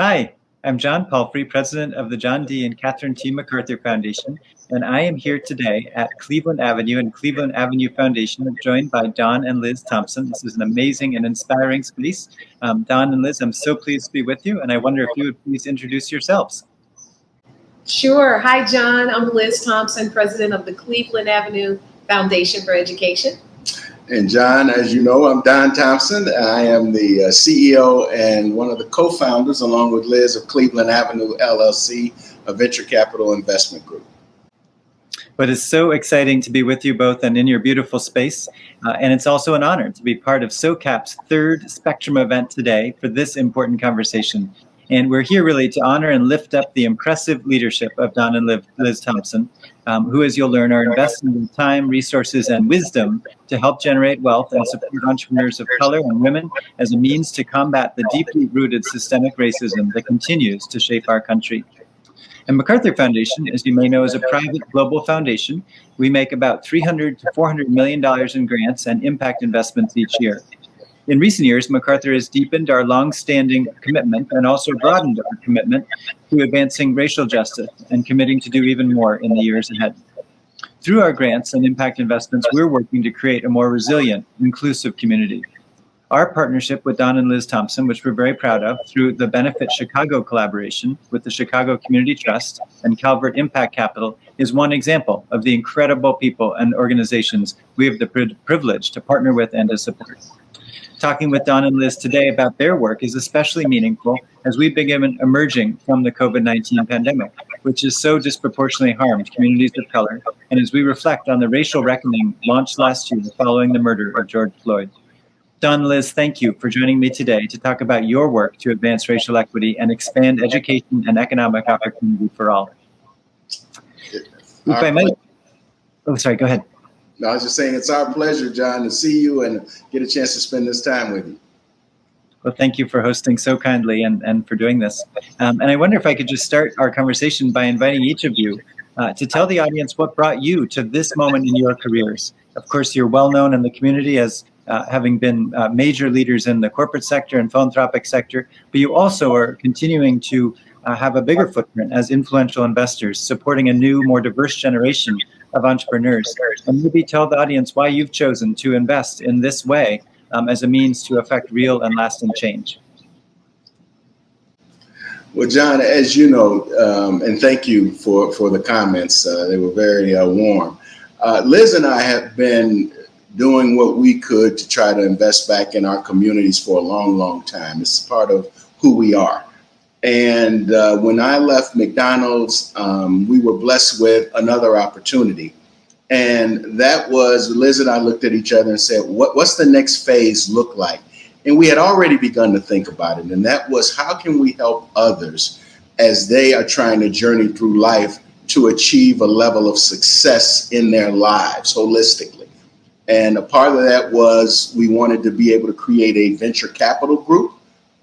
Hi, I'm John Palfrey, president of the John D. and Catherine T. MacArthur Foundation, and I am here today at Cleveland Avenue and Cleveland Avenue Foundation, joined by Don and Liz Thompson. This is an amazing and inspiring space. Don and Liz, I'm so pleased to be with you, and I wonder if you would please introduce yourselves. Sure. Hi, John. I'm Liz Thompson, president of the Cleveland Avenue Foundation for Education. And John, as you know, I'm Don Thompson. I am the CEO and one of the co-founders, along with Liz, of Cleveland Avenue LLC, a venture capital investment group. But it's so exciting to be with you both and in your beautiful space. And it's also an honor to be part of SOCAP's third Spectrum event today for this important conversation. And we're here really to honor and lift up the impressive leadership of Don and Liz Thompson, who, as you'll learn, are investing in time, resources, and wisdom to help generate wealth and support entrepreneurs of color and women as a means to combat the deeply rooted systemic racism that continues to shape our country. And MacArthur Foundation, as you may know, is a private global foundation. We make about $300 to $400 million in grants and impact investments each year. In recent years, MacArthur has deepened our long-standing commitment and also broadened our commitment to advancing racial justice and committing to do even more in the years ahead. Through our grants and impact investments, we're working to create a more resilient, inclusive community. Our partnership with Don and Liz Thompson, which we're very proud of, through the Benefit Chicago collaboration with the Chicago Community Trust and Calvert Impact Capital, is one example of the incredible people and organizations we have the privilege to partner with and to support. Talking with Don and Liz today about their work is especially meaningful as we begin emerging from the COVID-19 pandemic, which has so disproportionately harmed communities of color, and as we reflect on the racial reckoning launched last year following the murder of George Floyd. Don and Liz, thank you for joining me today to talk about your work to advance racial equity and expand education and economic opportunity for all. If I may, go ahead. No, I was just saying it's our pleasure, John, to see you and get a chance to spend this time with you. Well, thank you for hosting so kindly and for doing this. And I wonder if I could just start our conversation by inviting each of you to tell the audience what brought you to this moment in your careers. Of course, you're well known in the community as having been major leaders in the corporate sector and philanthropic sector, but you also are continuing to have a bigger footprint as influential investors, supporting a new, more diverse generation of entrepreneurs. And maybe tell the audience why you've chosen to invest in this way as a means to affect real and lasting change. Well, John, as you know, and thank you for the comments. They were very warm. Liz and I have been doing what we could to try to invest back in our communities for a long, long time. It's part of who we are. And when I left McDonald's, we were blessed with another opportunity. And that was, Liz and I looked at each other and said, what's the next phase look like? And we had already begun to think about it. And that was, how can we help others as they are trying to journey through life to achieve a level of success in their lives holistically? And a part of that was we wanted to be able to create a venture capital group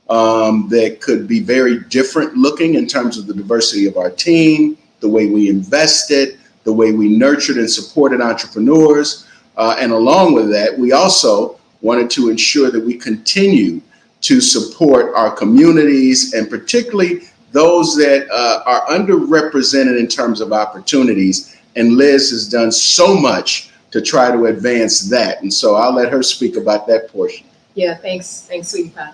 that could be very different looking in terms of the diversity of our team, the way we invested, the way we nurtured and supported entrepreneurs. And along with that, we also wanted to ensure that we continue to support our communities, and particularly those that are underrepresented in terms of opportunities. And Liz has done so much to try to advance that. And so I'll let her speak about that portion. Yeah, thanks, sweetie pie.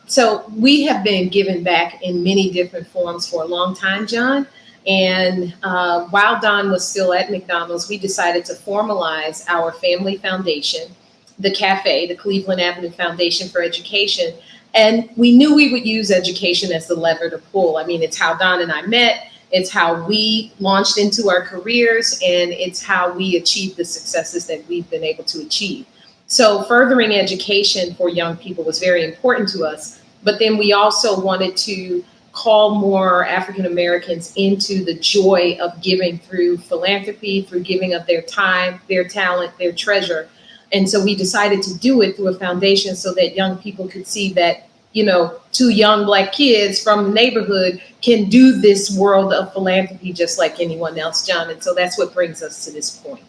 So we have been giving back in many different forms for a long time, John. And while Don was still at McDonald's, we decided to formalize our family foundation, the cafe, the Cleveland Avenue Foundation for Education. And we knew we would use education as the lever to pull. I mean, it's how Don and I met. It's how we launched into our careers, and it's how we achieved the successes that we've been able to achieve. So furthering education for young people was very important to us. But then we also wanted to call more African Americans into the joy of giving through philanthropy, through giving of their time, their talent, their treasure. And so we decided to do it through a foundation so that young people could see that, you know, two young Black kids from the neighborhood can do this world of philanthropy just like anyone else, John. And so that's what brings us to this point.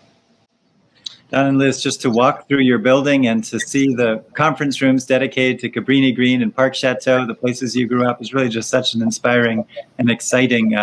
Don and Liz, just to walk through your building and to see the conference rooms dedicated to Cabrini Green and Park Chateau, the places you grew up, is really just such an inspiring and exciting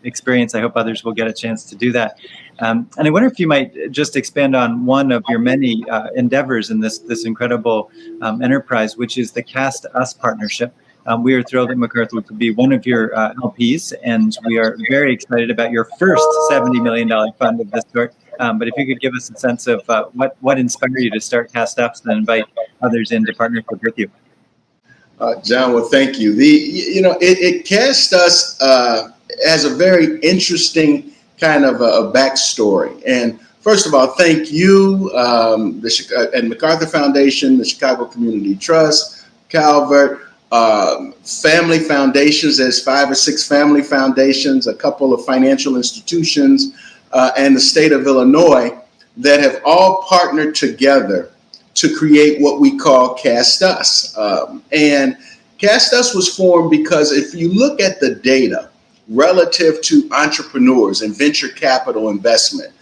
experience. I hope others will get a chance to do that. And I wonder if you might just expand on one of your many endeavors in this incredible enterprise, which is the Cast Us partnership. We are thrilled at MacArthur to be one of your LPs, and we are very excited about your first $70 million fund of this sort. But if you could give us a sense of what inspired you to start Cast Us and invite others into partnership with you. John, well, thank you. Cast Us has a very interesting kind of a backstory. And first of all, thank you, and MacArthur Foundation, the Chicago Community Trust, Calvert, family foundations. There's 5 or 6 family foundations, a couple of financial institutions, and the state of Illinois that have all partnered together to create what we call Cast Us. And Cast Us was formed because if you look at the data relative to entrepreneurs and venture capital investment,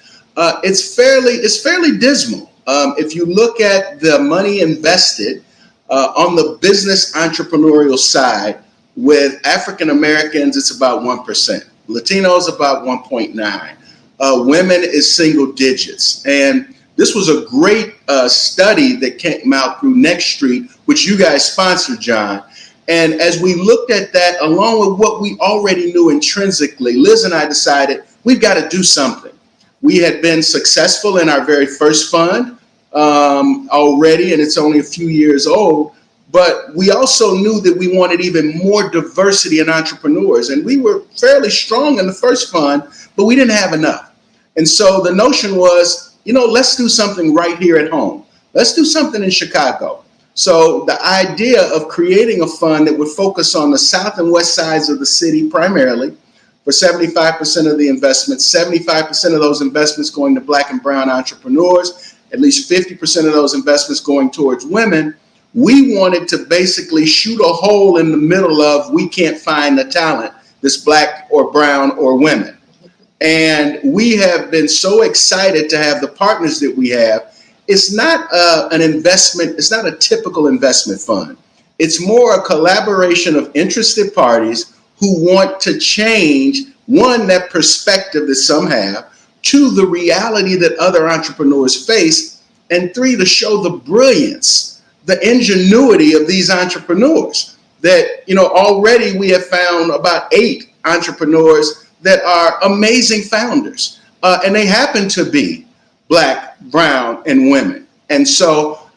it's fairly dismal. If you look at the money invested on the business entrepreneurial side, with African Americans, it's about 1%. Latinos, about 1.9. Women is single digits. And this was a great study that came out through Next Street, which you guys sponsored, John. And as we looked at that, along with what we already knew intrinsically, Liz and I decided we've got to do something. We had been successful in our very first fund already, and it's only a few years old. But we also knew that we wanted even more diversity in entrepreneurs. And we were fairly strong in the first fund, but we didn't have enough. And so the notion was, let's do something right here at home. Let's do something in Chicago. So the idea of creating a fund that would focus on the south and west sides of the city primarily, for 75% of the investments, 75% of those investments going to Black and brown entrepreneurs, at least 50% of those investments going towards women. We wanted to basically shoot a hole in the middle of we can't find the talent that's Black or brown or women. And we have been so excited to have the partners that we have. It's not an investment. It's not a typical investment fund. It's more a collaboration of interested parties who want to change, one, that perspective that some have, 2, the reality that other entrepreneurs face, and 3, to show the brilliance, the ingenuity of these entrepreneurs. That, already we have found about 8 entrepreneurs that are amazing founders, and they happen to be Black, brown, and women. And so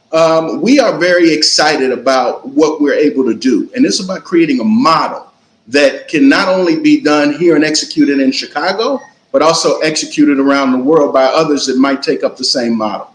we are very excited about what we're able to do. And it's about creating a model that can not only be done here and executed in Chicago, but also executed around the world by others that might take up the same model.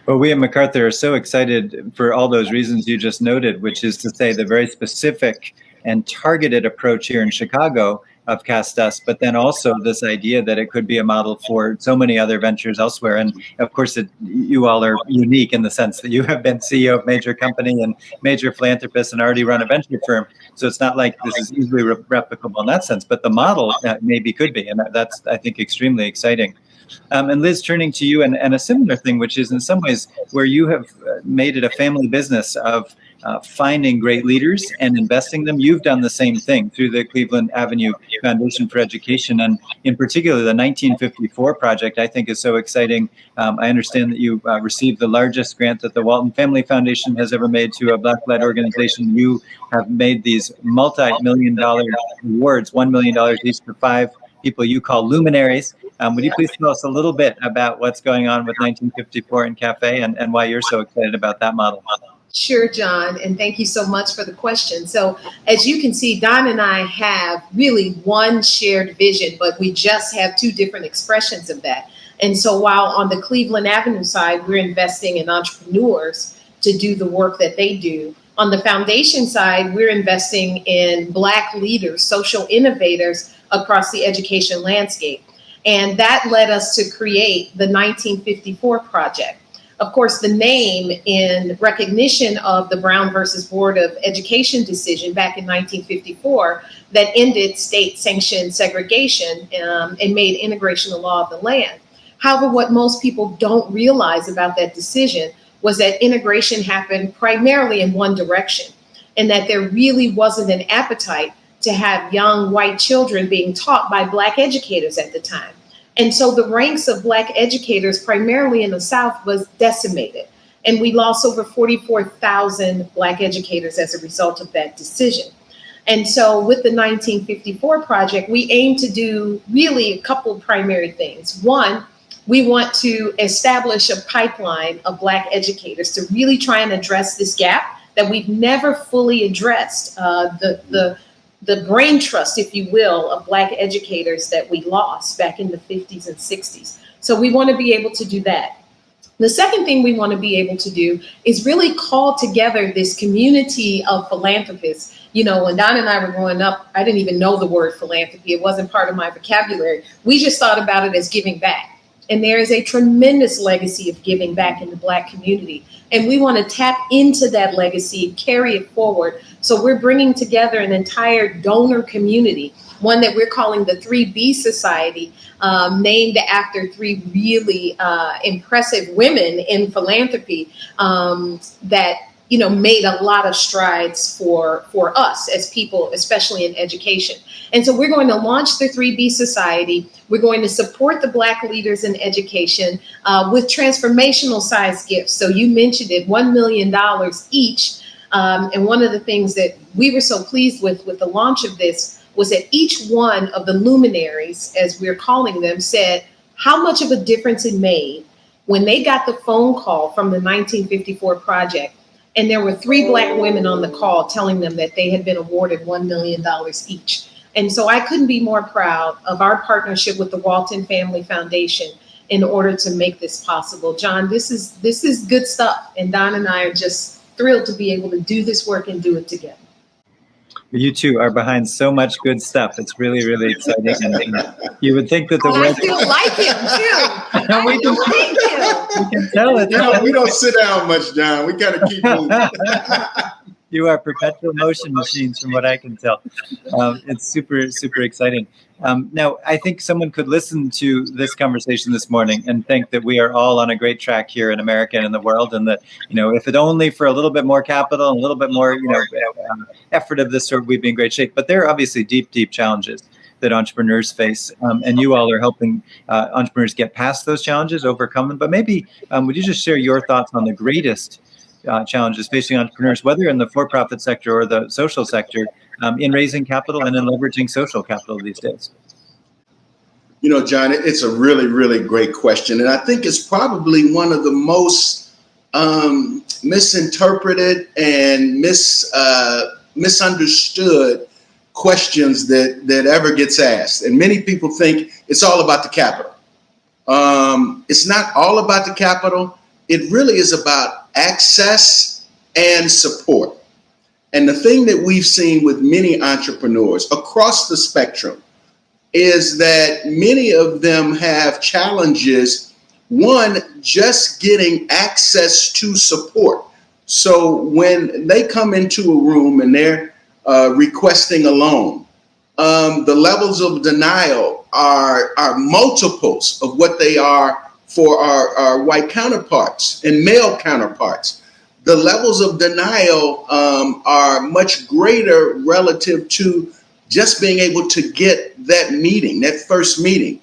Well, we at MacArthur are so excited for all those reasons you just noted, which is to say the very specific and targeted approach here in Chicago of Cast Us, but then also this idea that it could be a model for so many other ventures elsewhere. And of course, you all are unique in the sense that you have been CEO of major company and major philanthropist and already run a venture firm. So it's not like this is easily replicable in that sense, but the model maybe could be. And that's, I think, extremely exciting. And Liz, turning to you, and a similar thing, which is in some ways where you have made it a family business of finding great leaders and investing them. You've done the same thing through the Cleveland Avenue Foundation for Education, and in particular, the 1954 project, I think, is so exciting. I understand that you received the largest grant that the Walton Family Foundation has ever made to a Black-led organization. You have made these multi-million-dollar awards, $1 million each to 5 people you call luminaries. Would you please tell us a little bit about what's going on with 1954 and Cafe and why you're so excited about that model? Sure, John, and thank you so much for the question. So as you can see, Don and I have really one shared vision, but we just have 2 different expressions of that. And so while on the Cleveland Avenue side, we're investing in entrepreneurs to do the work that they do, on the foundation side, we're investing in Black leaders, social innovators across the education landscape. And that led us to create the 1954 project. Of course, the name in recognition of the Brown versus Board of Education decision back in 1954 that ended state-sanctioned segregation and made integration a law of the land. However, what most people don't realize about that decision was that integration happened primarily in one direction, and that there really wasn't an appetite to have young white children being taught by Black educators at the time. And so the ranks of Black educators, primarily in the South, was decimated. And we lost over 44,000 Black educators as a result of that decision. And so with the 1954 project, we aim to do really a couple of primary things. One, we want to establish a pipeline of Black educators to really try and address this gap that we've never fully addressed, the brain trust, if you will, of Black educators that we lost back in the 50s and 60s. So we want to be able to do that. The second thing we want to be able to do is really call together this community of philanthropists. You know, when Don and I were growing up, I didn't even know the word philanthropy. It wasn't part of my vocabulary. We just thought about it as giving back. And there is a tremendous legacy of giving back in the Black community. And we want to tap into that legacy and carry it forward. So we're bringing together an entire donor community, one that we're calling the 3B Society, named after three really impressive women in philanthropy that, you know, made a lot of strides for us as people, especially in education. And so we're going to launch the 3B Society. We're going to support the Black leaders in education with transformational size gifts. So you mentioned it, $1 million each. And one of the things that we were so pleased with the launch of this was that each one of the luminaries, as we're calling them, said how much of a difference it made when they got the phone call from the 1954 project. And there were 3 Black women on the call telling them that they had been awarded $1 million each. And so I couldn't be more proud of our partnership with the Walton Family Foundation in order to make this possible. John, this is good stuff. And Don and I are just thrilled to be able to do this work and do it together. You two are behind so much good stuff. It's really, really exciting. And you would think that the I still like him too. No, we can tell it. We don't sit down much, John. We gotta keep moving. You are perpetual motion machines, from what I can tell. It's super, super exciting. Now, I think someone could listen to this conversation this morning and think that we are all on a great track here in America and in the world, and that, you know, if it only for a little bit more capital and a little bit more, effort of this sort, we'd be in great shape. But there are obviously deep, deep challenges that entrepreneurs face, and you all are helping entrepreneurs get past those challenges, overcome them. But maybe would you just share your thoughts on the greatest challenges facing entrepreneurs, whether in the for-profit sector or the social sector, in raising capital and in leveraging social capital these days? You know, John, it's a really, really great question. And I think it's probably one of the most misinterpreted and misunderstood questions that ever gets asked. And many people think it's all about the capital. It's not all about the capital. It really is about access and support. And the thing that we've seen with many entrepreneurs across the spectrum is that many of them have challenges, one, just getting access to support. So when they come into a room and they're requesting a loan, the levels of denial are multiples of what they are for our white counterparts and male counterparts. The levels of denial are much greater relative to just being able to get that meeting, that first meeting.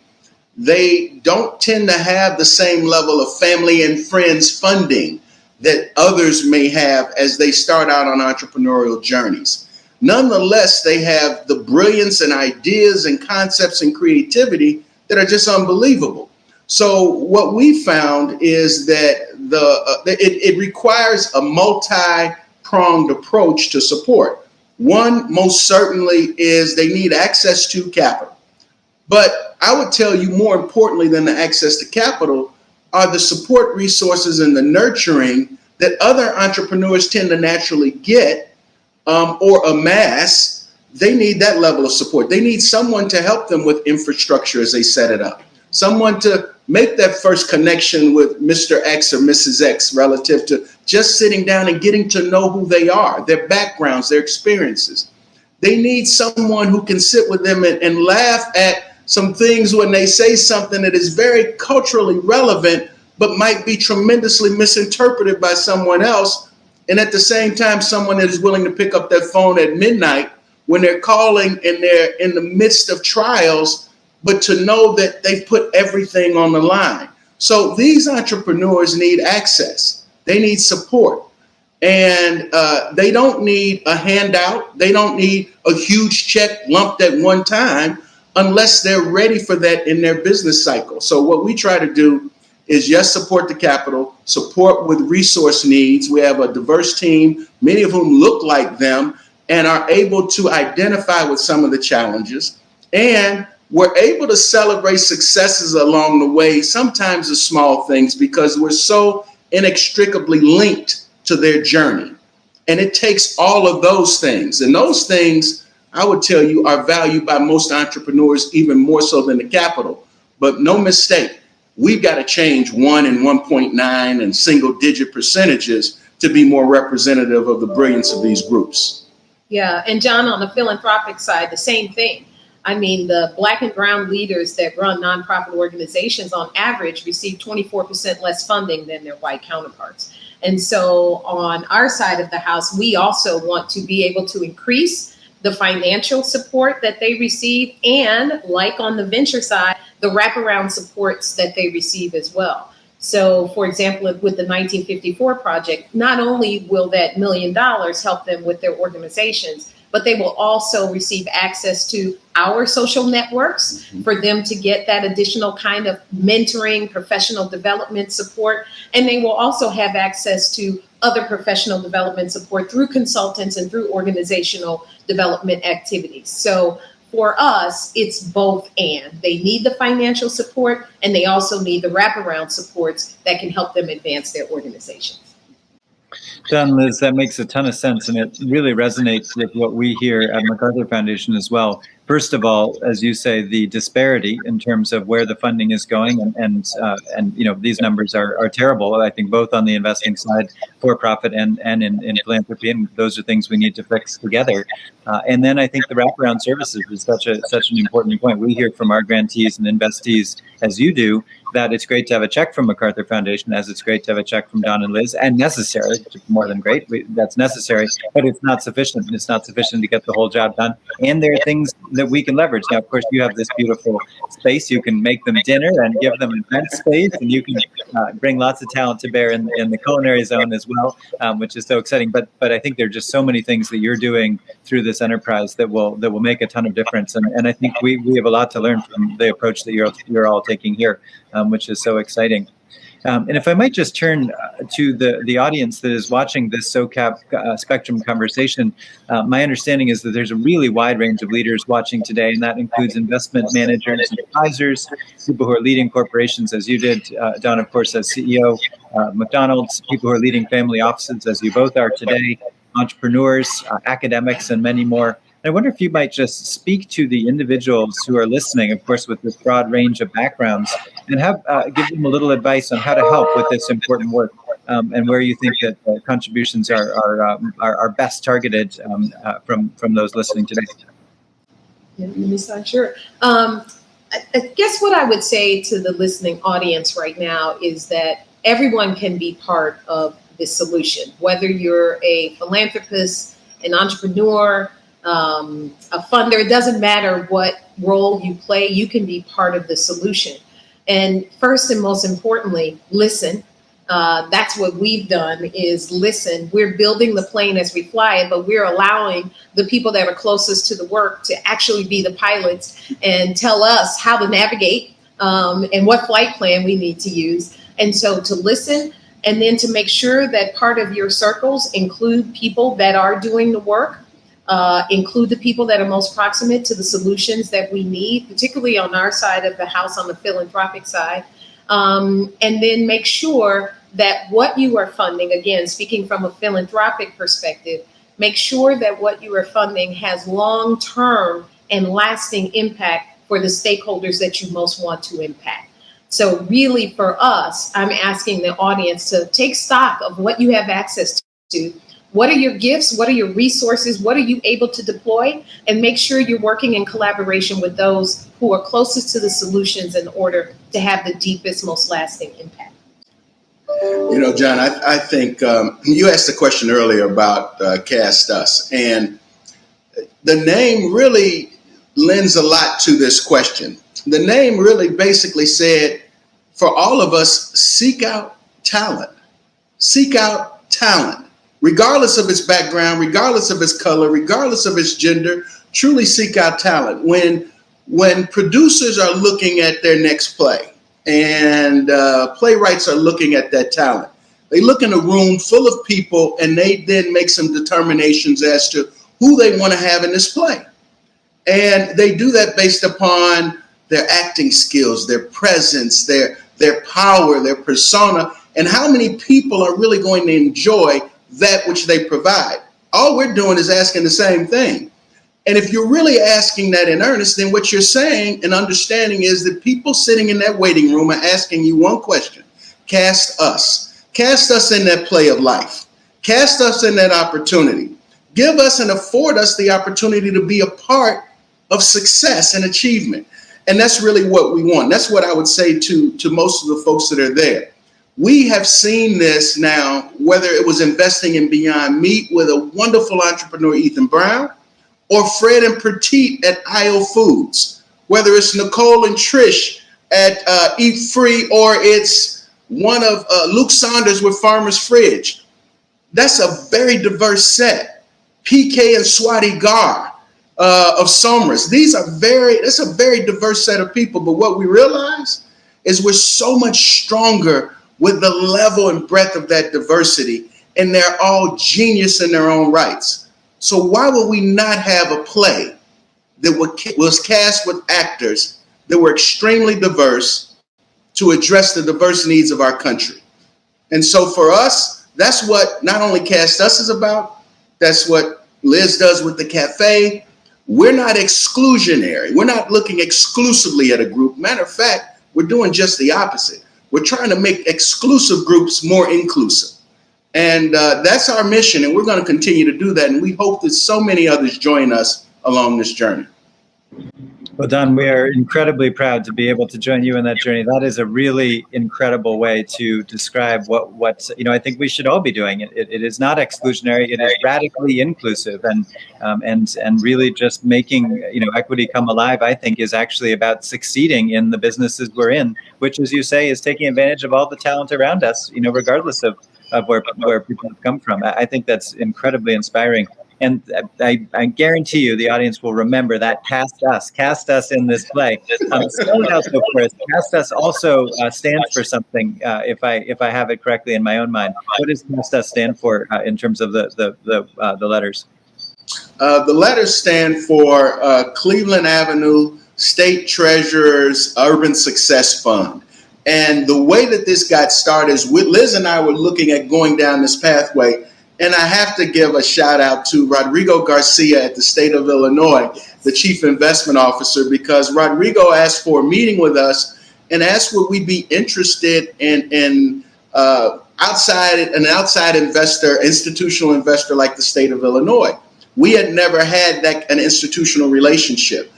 They don't tend to have the same level of family and friends funding that others may have as they start out on entrepreneurial journeys. Nonetheless, they have the brilliance and ideas and concepts and creativity that are just unbelievable. So what we found is that it requires a multi-pronged approach to support. One, most certainly, is they need access to capital. But I would tell you, more importantly than the access to capital are the support resources and the nurturing that other entrepreneurs tend to naturally get or amass. They need that level of support. They need someone to help them with infrastructure as they set it up. Someone to make that first connection with Mr. X or Mrs. X relative to just sitting down and getting to know who they are, their backgrounds, their experiences. They need someone who can sit with them and laugh at some things when they say something that is very culturally relevant, but might be tremendously misinterpreted by someone else. And at the same time, someone that is willing to pick up that phone at midnight when they're calling and they're in the midst of trials, but to know that they've put everything on the line. So these entrepreneurs need access. They need support. And they don't need a handout. They don't need a huge check lumped at one time unless they're ready for that in their business cycle. So what we try to do is, yes, support the capital, support with resource needs. We have a diverse team, many of whom look like them and are able to identify with some of the challenges. And we're able to celebrate successes along the way, sometimes the small things, because we're so inextricably linked to their journey. And it takes all of those things. And those things, I would tell you, are valued by most entrepreneurs even more so than the capital. But no mistake, we've got to change 1 and 1.9 and single digit percentages to be more representative of the brilliance of these groups. Yeah, and John, on the philanthropic side, the same thing. I mean, the Black and brown leaders that run nonprofit organizations on average receive 24% less funding than their white counterparts. And so on our side of the house, we also want to be able to increase the financial support that they receive, and like on the venture side, the wraparound supports that they receive as well. So, for example, with the 1954 project, not only will that $1 million help them with their organizations, but they will also receive access to our social networks for them to get that additional kind of mentoring, professional development support. And they will also have access to other professional development support through consultants and through organizational development activities. So for us, it's both and. They need the financial support, and they also need the wraparound supports that can help them advance their organizations. Don, Liz, that makes a ton of sense, and it really resonates with what we hear at MacArthur Foundation as well. First of all, as you say, the disparity in terms of where the funding is going, and you know, these numbers are terrible. I think both on the investing side, for profit, and in philanthropy, and those are things we need to fix together. And then I think the wraparound services is such an important point. We hear from our grantees and investees, as you do, that it's great to have a check from MacArthur Foundation, as it's great to have a check from Don and Liz, and necessary, more than great, that's necessary, but it's not sufficient. It's not sufficient to get the whole job done. And there are things that we can leverage. Now, of course, you have this beautiful space. You can make them dinner and give them event space, and you can bring lots of talent to bear in the culinary zone as well, which is so exciting. But I think there are just so many things that you're doing through this enterprise that will make a ton of difference. And I think we have a lot to learn from the approach that you're all taking here, which is so exciting. And if I might just turn to the audience that is watching this SOCAP Spectrum conversation, my understanding is that there's a really wide range of leaders watching today, and that includes investment managers and advisors, people who are leading corporations, as you did, Don, of course, as CEO, McDonald's, people who are leading family offices, as you both are today, entrepreneurs, academics, and many more. I wonder if you might just speak to the individuals who are listening, of course, with this broad range of backgrounds, and give them a little advice on how to help with this important work, and where you think that contributions are best targeted from those listening today. Yeah, let me start. Sure. I guess what I would say to the listening audience right now is that everyone can be part of this solution, whether you're a philanthropist, an entrepreneur, a funder. It doesn't matter what role you play, you can be part of the solution. And first and most importantly, listen. That's what we've done, is listen. We're building the plane as we fly it, but we're allowing the people that are closest to the work to actually be the pilots and tell us how to navigate and what flight plan we need to use. And so to listen, and then to make sure that part of your circles include people that are doing the work, include the people that are most proximate to the solutions that we need, particularly on our side of the house, on the philanthropic side. And then make sure that what you are funding, again, speaking from a philanthropic perspective, make sure that what you are funding has long-term and lasting impact for the stakeholders that you most want to impact. So really for us, I'm asking the audience to take stock of what you have access to. What are your gifts? What are your resources? What are you able to deploy? And make sure you're working in collaboration with those who are closest to the solutions in order to have the deepest, most lasting impact. You know, John, I think you asked a question earlier about Cast Us, and the name really lends a lot to this question. The name really basically said, for all of us, seek out talent. Seek out talent. Regardless of its background, regardless of its color, regardless of its gender, truly seek out talent. When producers are looking at their next play and playwrights are looking at that talent, they look in a room full of people and they then make some determinations as to who they want to have in this play. And they do that based upon their acting skills, their presence, their power, their persona, and how many people are really going to enjoy that which they provide. All we're doing is asking the same thing. And if you're really asking that in earnest, then what you're saying and understanding is that people sitting in that waiting room are asking you one question: cast us. Cast us in that play of life. Cast us in that opportunity. Give us and afford us the opportunity to be a part of success and achievement. And that's really what we want. That's what I would say to most of the folks that are there. We have seen this now, whether it was investing in Beyond Meat with a wonderful entrepreneur, Ethan Brown, or Fred and Petit at IO Foods, whether it's Nicole and Trish at Eat Free, or it's one of Luke Saunders with Farmer's Fridge. That's a very diverse set. PK and Swati Gar of Somers. That's a very diverse set of people. But what we realize is we're so much stronger with the level and breadth of that diversity, and they're all genius in their own rights. So why would we not have a play that was cast with actors that were extremely diverse to address the diverse needs of our country? And so for us, that's what not only Cast Us is about, that's what Liz does with the cafe. We're not exclusionary. We're not looking exclusively at a group. Matter of fact, we're doing just the opposite. We're trying to make exclusive groups more inclusive. And that's our mission, and we're going to continue to do that. And we hope that so many others join us along this journey. Well, Don, we are incredibly proud to be able to join you in that journey. That is a really incredible way to describe what I think we should all be doing. It is not exclusionary. It is radically inclusive, and really just making equity come alive. I think is actually about succeeding in the businesses we're in, which, as you say, is taking advantage of all the talent around us. Regardless of where people have come from. I think that's incredibly inspiring. And I guarantee you the audience will remember that cast us in this play. Spell it out though for us. Cast us also stands for something, if I have it correctly in my own mind. What does cast us stand for in terms of the letters? The letters stand for Cleveland Avenue State Treasurer's Urban Success Fund. And the way that this got started is Liz and I were looking at going down this pathway. And I have to give a shout out to Rodrigo Garcia at the state of Illinois, the chief investment officer, because Rodrigo asked for a meeting with us and asked would we be interested in outside investor, institutional investor like the state of Illinois. We had never had an institutional relationship.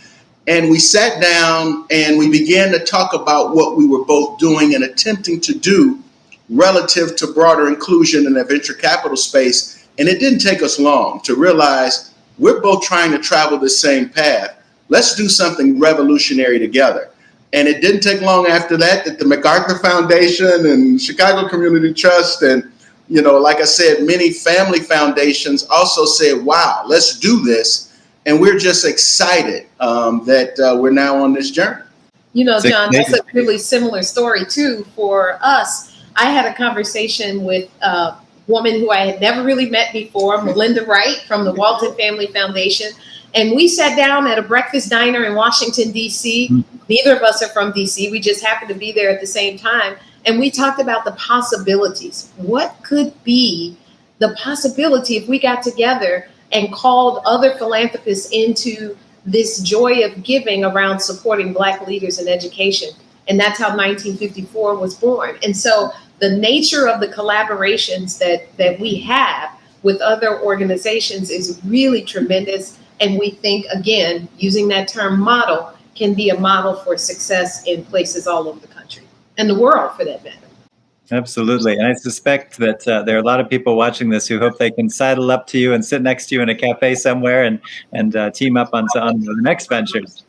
And we sat down and we began to talk about what we were both doing and attempting to do relative to broader inclusion in the venture capital space. And it didn't take us long to realize we're both trying to travel the same path. Let's do something revolutionary together. And it didn't take long after that the MacArthur Foundation and Chicago Community Trust and, like I said, many family foundations also said, wow, let's do this. And we're just excited that we're now on this journey. John, that's a really similar story too for us. I had a conversation with a woman who I had never really met before, Melinda Wright from the Walton Family Foundation. And we sat down at a breakfast diner in Washington, D.C. Neither of us are from D.C. We just happened to be there at the same time. And we talked about the possibilities. What could be the possibility if we got together and called other philanthropists into this joy of giving around supporting Black leaders in education? And that's how 1954 was born. And so the nature of the collaborations that we have with other organizations is really tremendous. And we think, again, using that term model can be a model for success in places all over the country and the world for that matter. Absolutely. And I suspect that there are a lot of people watching this who hope they can sidle up to you and sit next to you in a cafe somewhere and team up on the next ventures.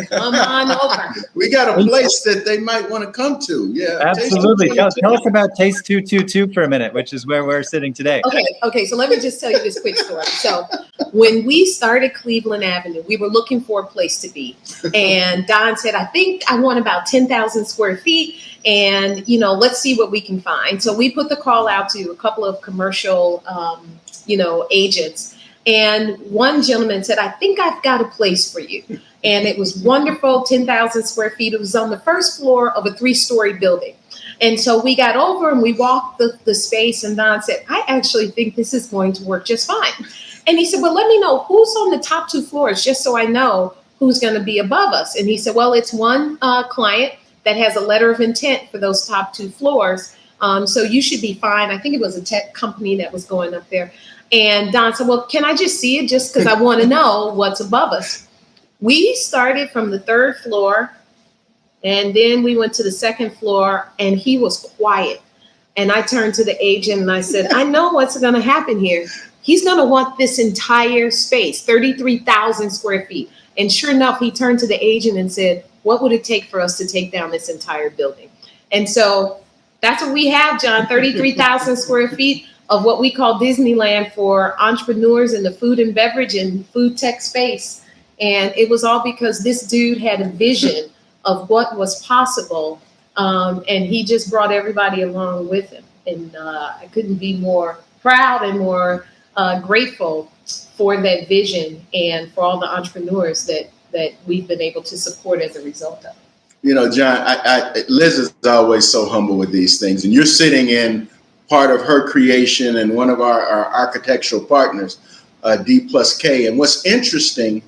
Come on over. We got a place that they might want to come to. Yeah, absolutely. Tell us about Taste 222 for a minute, which is where we're sitting today. Okay. So let me just tell you this quick story. So when we started Cleveland Avenue, we were looking for a place to be. And Don said, I think I want about 10,000 square feet. And, let's see what we can find. So we put the call out to a couple of commercial, agents. And one gentleman said, I think I've got a place for you. And it was wonderful, 10,000 square feet. It was on the first floor of a 3-story building. And so we got over and we walked the space, and Don said, I actually think this is going to work just fine. And he said, well, let me know who's on the top 2 floors, just so I know who's going to be above us. And he said, well, it's one client that has a letter of intent for those top 2 floors. So you should be fine. I think it was a tech company that was going up there. And Don said, well, can I just see it just because I want to know what's above us? We started from the 3rd floor, and then we went to the 2nd floor, and he was quiet. And I turned to the agent and I said, I know what's going to happen here. He's going to want this entire space, 33,000 square feet. And sure enough, he turned to the agent and said, what would it take for us to take down this entire building? And so that's what we have, John, 33,000 square feet of what we call Disneyland for entrepreneurs in the food and beverage and food tech space. And it was all because this dude had a vision of what was possible. And he just brought everybody along with him. And I couldn't be more proud and more grateful for that vision and for all the entrepreneurs that we've been able to support as a result of it. John, Liz is always so humble with these things. And you're sitting in part of her creation and one of our architectural partners, D+K. And what's interesting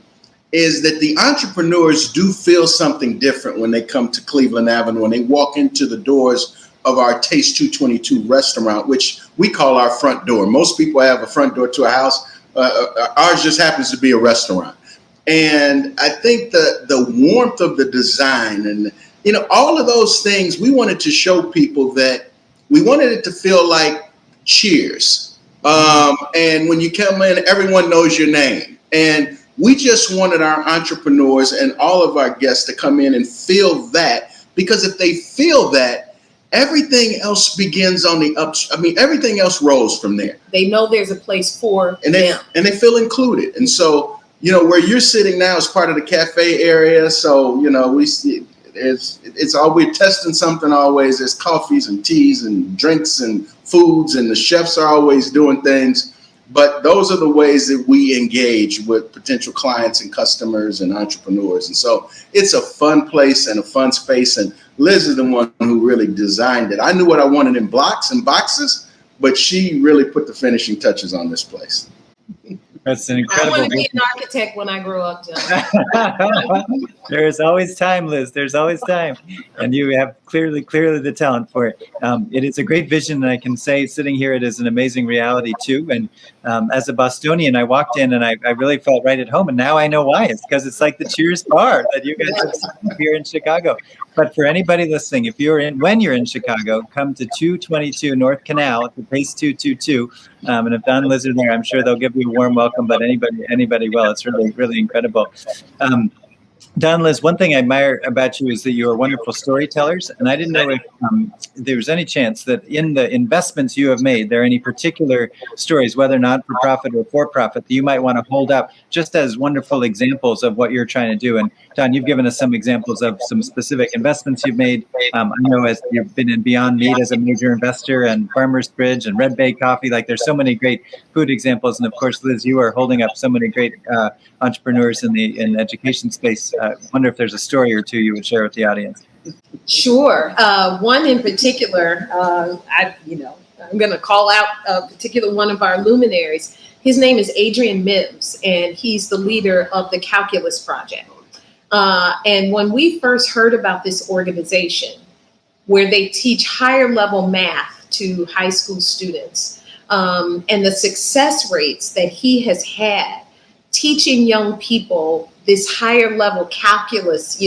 is that the entrepreneurs do feel something different when they come to Cleveland Avenue, when they walk into the doors of our Taste 222 restaurant, which we call our front door. Most people have a front door to a house. Ours just happens to be a restaurant. And I think the warmth of the design and, all of those things, we wanted to show people that we wanted it to feel like Cheers. And when you come in, everyone knows your name. And we just wanted our entrepreneurs and all of our guests to come in and feel that, because if they feel that, everything else begins on the ups. Everything else rolls from there. They know there's a place for them. And they feel included. And so, where you're sitting now is part of the cafe area. So, we see it's all, we're testing something always. There's coffees and teas and drinks and foods, and the chefs are always doing things. But those are the ways that we engage with potential clients and customers and entrepreneurs. And so it's a fun place and a fun space. And Liz is the one who really designed it. I knew what I wanted in blocks and boxes, but she really put the finishing touches on this place. That's an incredible. I want to be an architect when I grow up, John. There's always time, Liz. There's always time. And you have clearly the talent for it. It is a great vision. And I can say sitting here, it is an amazing reality too. And as a Bostonian, I walked in and I really felt right at home. And now I know why. It's because it's like the Cheers bar that you guys have seen here in Chicago. But for anybody listening, when you're in Chicago, come to 222 North Canal at the Taste 222. And if Don and Liz are there, I'm sure they'll give you a warm welcome, but anybody will. It's really, really incredible. Don, Liz, one thing I admire about you is that you are wonderful storytellers. And I didn't know if there was any chance that in the investments you have made, there are any particular stories, whether not for profit or for profit, that you might want to hold up just as wonderful examples of what you're trying to do. And Don, you've given us some examples of some specific investments you've made. I know as you've been in Beyond Meat as a major investor, and Farmers Bridge and Red Bay Coffee, like there's so many great food examples. And of course, Liz, you are holding up so many great entrepreneurs in the education space. Wonder if there's a story or two you would share with the audience. Sure. One in particular, I'm going to call out a particular one of our luminaries. His name is Adrian Mims, and he's the leader of the Calculus Project. And when we first heard about this organization, where they teach higher level math to high school students, and the success rates that he has had teaching young people this higher level calculus,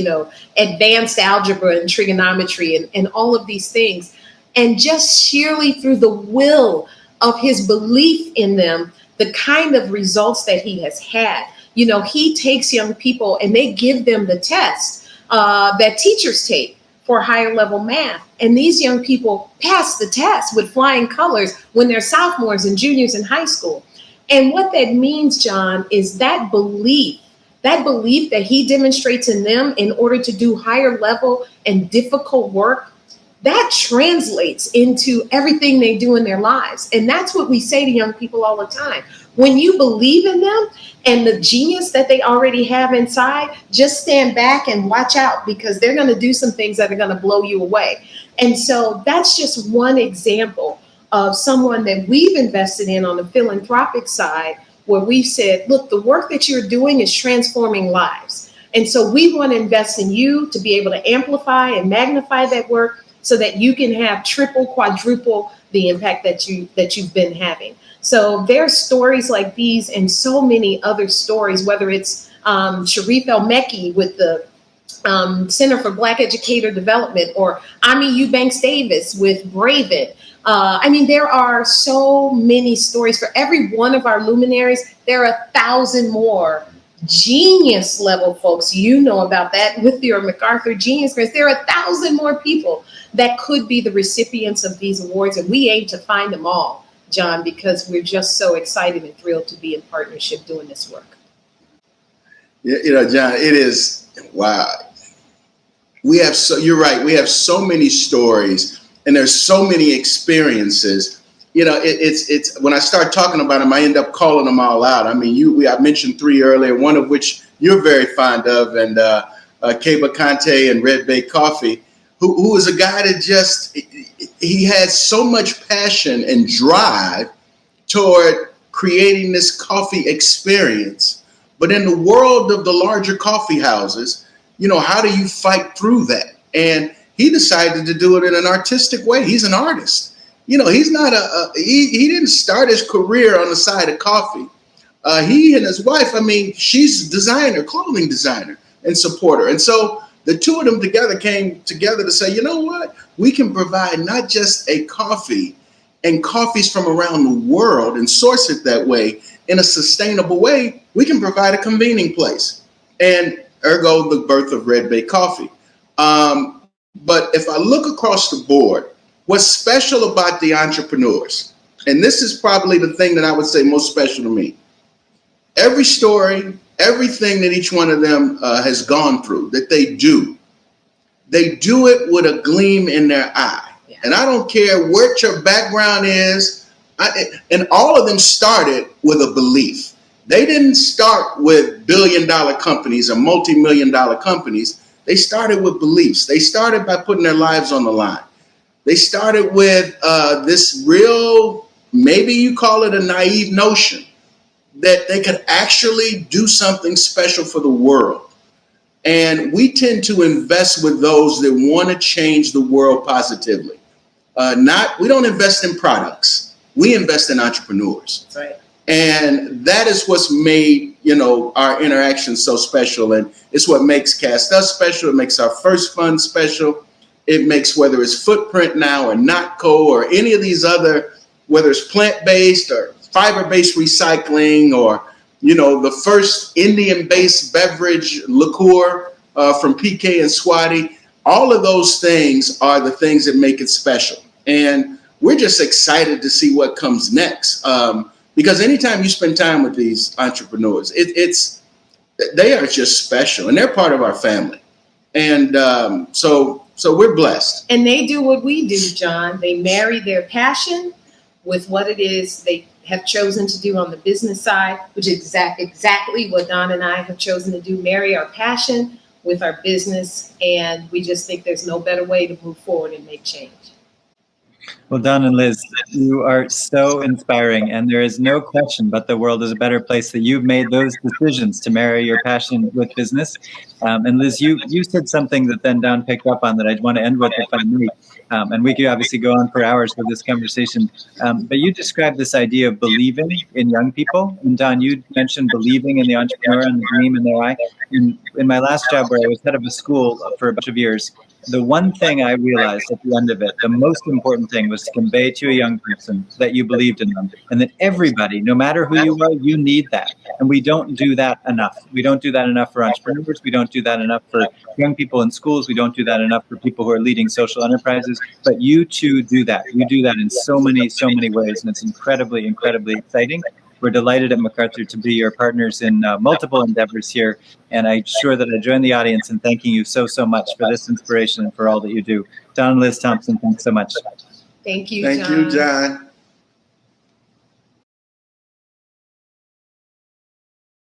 advanced algebra and trigonometry and all of these things. And just sheerly through the will of his belief in them, the kind of results that he has had. He takes young people and they give them the test that teachers take for higher level math. And these young people pass the test with flying colors when they're sophomores and juniors in high school. And what that means, John, is that belief that he demonstrates in them in order to do higher level and difficult work, that translates into everything they do in their lives. And that's what we say to young people all the time. When you believe in them and the genius that they already have inside, just stand back and watch out, because they're going to do some things that are going to blow you away. And so that's just one example of someone that we've invested in on the philanthropic side, where we've said, look, the work that you're doing is transforming lives. And so we want to invest in you to be able to amplify and magnify that work so that you can have triple, quadruple the impact that you've been having. So there's stories like these and so many other stories, whether it's Sharif El-Mekki with the Center for Black Educator Development, or Ami Eubanks Davis with Braven. There are so many stories. For every one of our luminaries, there are 1,000 more genius level folks. You know about that with your MacArthur Genius Grants. There are 1,000 more people that could be the recipients of these awards, and we aim to find them all, John, because we're just so excited and thrilled to be in partnership doing this work. Yeah, John, it is, wow. You're right. We have so many stories and there's so many experiences. It's when I start talking about them, I end up calling them all out. I mentioned 3 earlier, one of which you're very fond of, and Keba Kante and Red Bay Coffee, who is a guy that he had so much passion and drive toward creating this coffee experience. But in the world of the larger coffee houses, how do you fight through that? And he decided to do it in an artistic way. He's an artist. He's not he didn't start his career on the side of coffee. He and his wife, she's a designer, clothing designer and supporter. And so the two of them came together to say, you know what? We can provide not just a coffee and coffees from around the world and source it that way in a sustainable way. We can provide a convening place. And ergo, the birth of Red Bay Coffee. But if I look across the board, what's special about the entrepreneurs, and this is probably the thing that I would say most special to me, every story, everything that each one of them has gone through, that they do it with a gleam in their eye. Yeah. And I don't care what your background is, and all of them started with a belief. They didn't start with billion-dollar companies or multi-million-dollar companies. They started with beliefs. They started by putting their lives on the line. They started with this real, maybe you call it a naive notion, that they could actually do something special for the world. And we tend to invest with those that want to change the world positively. We don't invest in products. We invest in entrepreneurs. That's right. And that is what's made, our interaction so special. And it's what makes Cast Us special. It makes our first fund special. It makes, whether it's Footprint now or Notco or any of these other, whether it's plant-based or fiber-based recycling, or, the first Indian-based beverage liqueur from PK and Swati, all of those things are the things that make it special. And we're just excited to see what comes next. Because anytime you spend time with these entrepreneurs, they are just special, and they're part of our family. And so we're blessed. And they do what we do, John. They marry their passion with what it is they have chosen to do on the business side, which is exactly what Don and I have chosen to do, marry our passion with our business. And we just think there's no better way to move forward and make change. Well, Don and Liz, you are so inspiring, and there is no question but the world is a better place that you've made those decisions to marry your passion with business. And Liz, you said something that then Don picked up on that I'd want to end with, if I may. And we could obviously go on for hours with this conversation. But you described this idea of believing in young people. And Don, you mentioned believing in the entrepreneur and the dream in their eye. In my last job, where I was head of a school for a bunch of years, the one thing I realized at the end of it, the most important thing, was to convey to a young person that you believed in them, and that everybody, no matter who you are, you need that. And we don't do that enough. We don't do that enough for entrepreneurs. We don't do that enough for young people in schools. We don't do that enough for people who are leading social enterprises. But you too do that. You do that in so many ways, and it's incredibly exciting. We're delighted at MacArthur to be your partners in multiple endeavors here, and I'm sure that I join the audience in thanking you so much for this inspiration and for all that you do. Don and Liz Thompson, thanks so much. Thank you, Thank John. you, John.